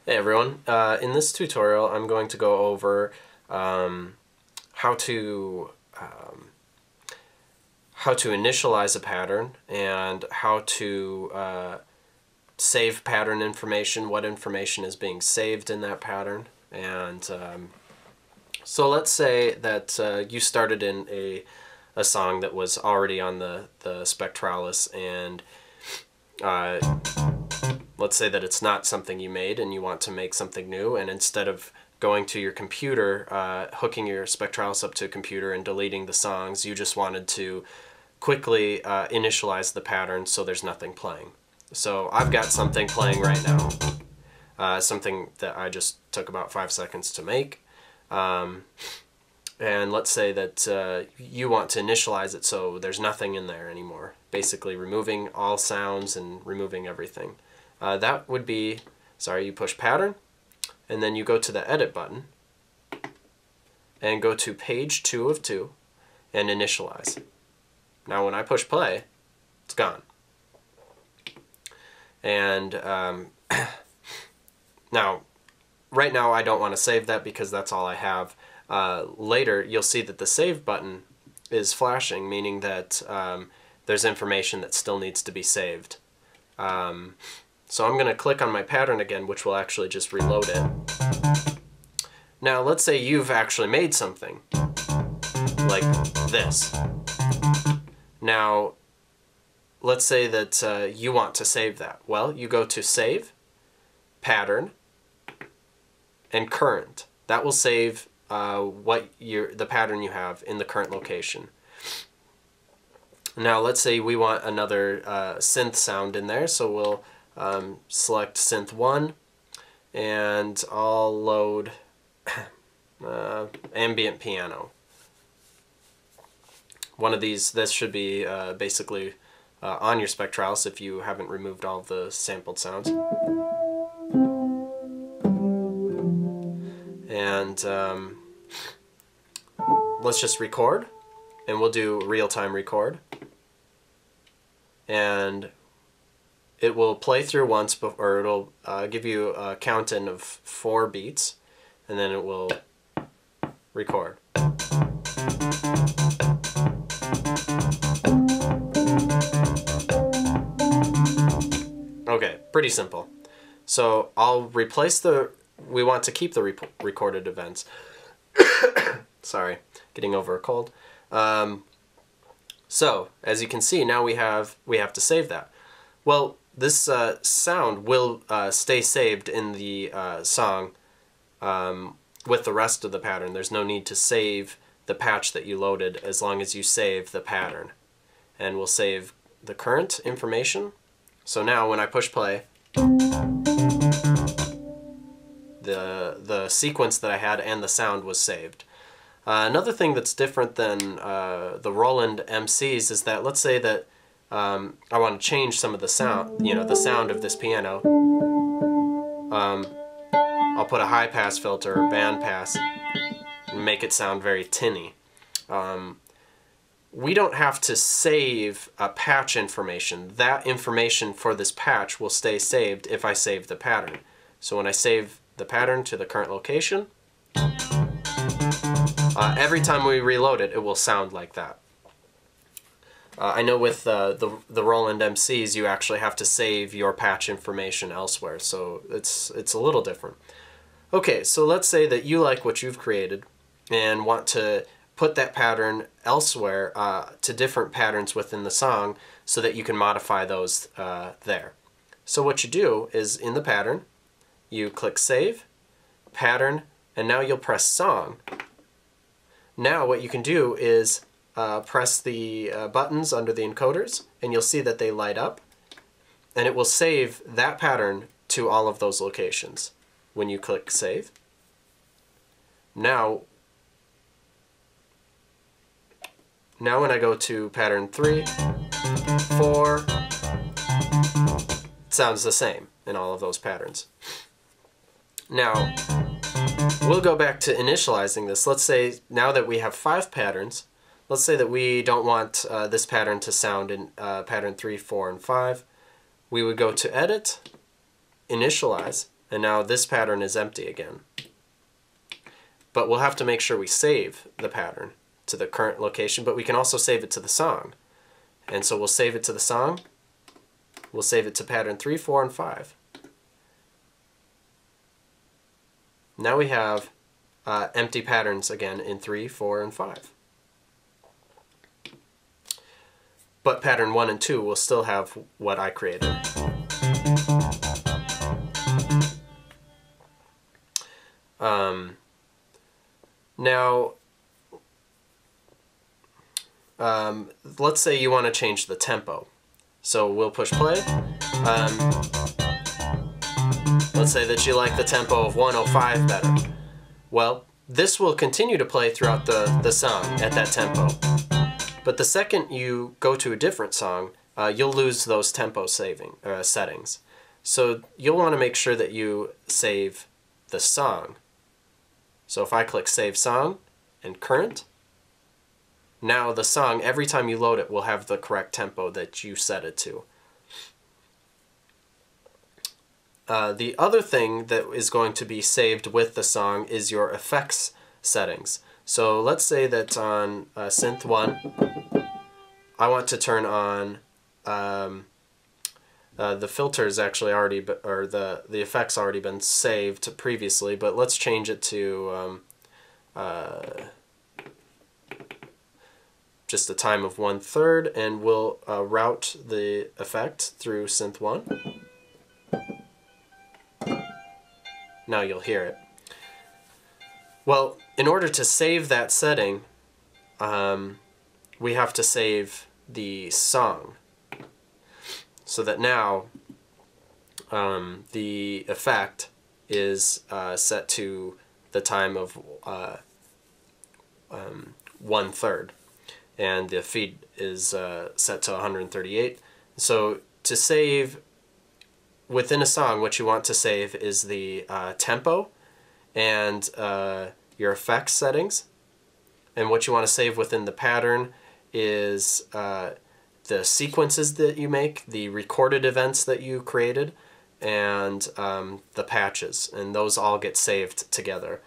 Hey everyone, in this tutorial I'm going to go over how to initialize a pattern and how to save pattern information, what information is being saved in that pattern. And so let's say that you started in a song that was already on the Spectralis, and let's say that it's not something you made and you want to make something new, and instead of going to your computer, hooking your Spectralis up to a computer and deleting the songs, you just wanted to quickly initialize the pattern so there's nothing playing. So I've got something playing right now, something that I just took about 5 seconds to make. And let's say that you want to initialize it so there's nothing in there anymore, basically removing all sounds and removing everything. That would be, you push pattern, and then you go to the edit button, and go to page 2 of 2, and initialize. Now when I push play, it's gone. And now, right now I don't want to save that because that's all I have. Later you'll see that the save button is flashing, meaning that there's information that still needs to be saved. So I'm going to click on my pattern again, which will actually just reload it. Now let's say you've actually made something like this. Now let's say that you want to save that. Well, you go to Save, Pattern, and Current. That will save the pattern you have in the current location. Now let's say we want another synth sound in there, so we'll select synth 1, and I'll load ambient piano. One of these, this should be basically on your Spectralis if you haven't removed all of the sampled sounds. And let's just record, and we'll do real-time record. And it will play through once, or it'll give you a count-in of 4 beats, and then it will record. Okay, pretty simple. So I'll replace we want to keep the recorded events. Sorry, getting over a cold. So as you can see, now we have to save that. Well, this sound will stay saved in the song with the rest of the pattern. There's no need to save the patch that you loaded as long as you save the pattern. And we'll save the current information. So now when I push play, the sequence that I had and the sound was saved. Another thing that's different than the Roland MCs is that, let's say that I want to change some of the sound, the sound of this piano. I'll put a high pass filter or band pass and make it sound very tinny. We don't have to save patch information. That information for this patch will stay saved if I save the pattern. So when I save the pattern to the current location, every time we reload it, it will sound like that. I know with the Roland MCs, you actually have to save your patch information elsewhere, so it's a little different. Okay, so let's say that you like what you've created and want to put that pattern elsewhere to different patterns within the song so that you can modify those there. So what you do is in the pattern, you click Save, Pattern, and now you'll press Song. Now what you can do is press the buttons under the encoders, and you'll see that they light up, and it will save that pattern to all of those locations when you click Save. Now when I go to pattern 3, 4, it sounds the same in all of those patterns. Now, we'll go back to initializing this. Let's say now that we have 5 patterns, let's say that we don't want this pattern to sound in pattern 3, 4, and 5. We would go to Edit, Initialize, and now this pattern is empty again. But we'll have to make sure we save the pattern to the current location, but we can also save it to the song. And so we'll save it to the song, we'll save it to pattern 3, 4, and 5. Now we have empty patterns again in 3, 4, and 5. But pattern 1 and 2 will still have what I created. Now, let's say you want to change the tempo. So we'll push play. Let's say that you like the tempo of 105 better. Well, this will continue to play throughout the song at that tempo. But the second you go to a different song, you'll lose those tempo settings. So you'll want to make sure that you save the song. So if I click Save Song and Current, now the song, every time you load it, will have the correct tempo that you set it to. The other thing that is going to be saved with the song is your effects settings. So let's say that on synth 1, I want to turn on the filters actually already, or the effects already been saved previously, but let's change it to just a time of 1/3, and we'll route the effect through synth 1. Now you'll hear it. Well, in order to save that setting, we have to save the song, so that now the effect is set to the time of 1/3, and the feed is set to 138. So to save within a song, what you want to save is the tempo and your effects settings. And what you want to save within the pattern is the sequences that you make, the recorded events that you created, and the patches. And those all get saved together.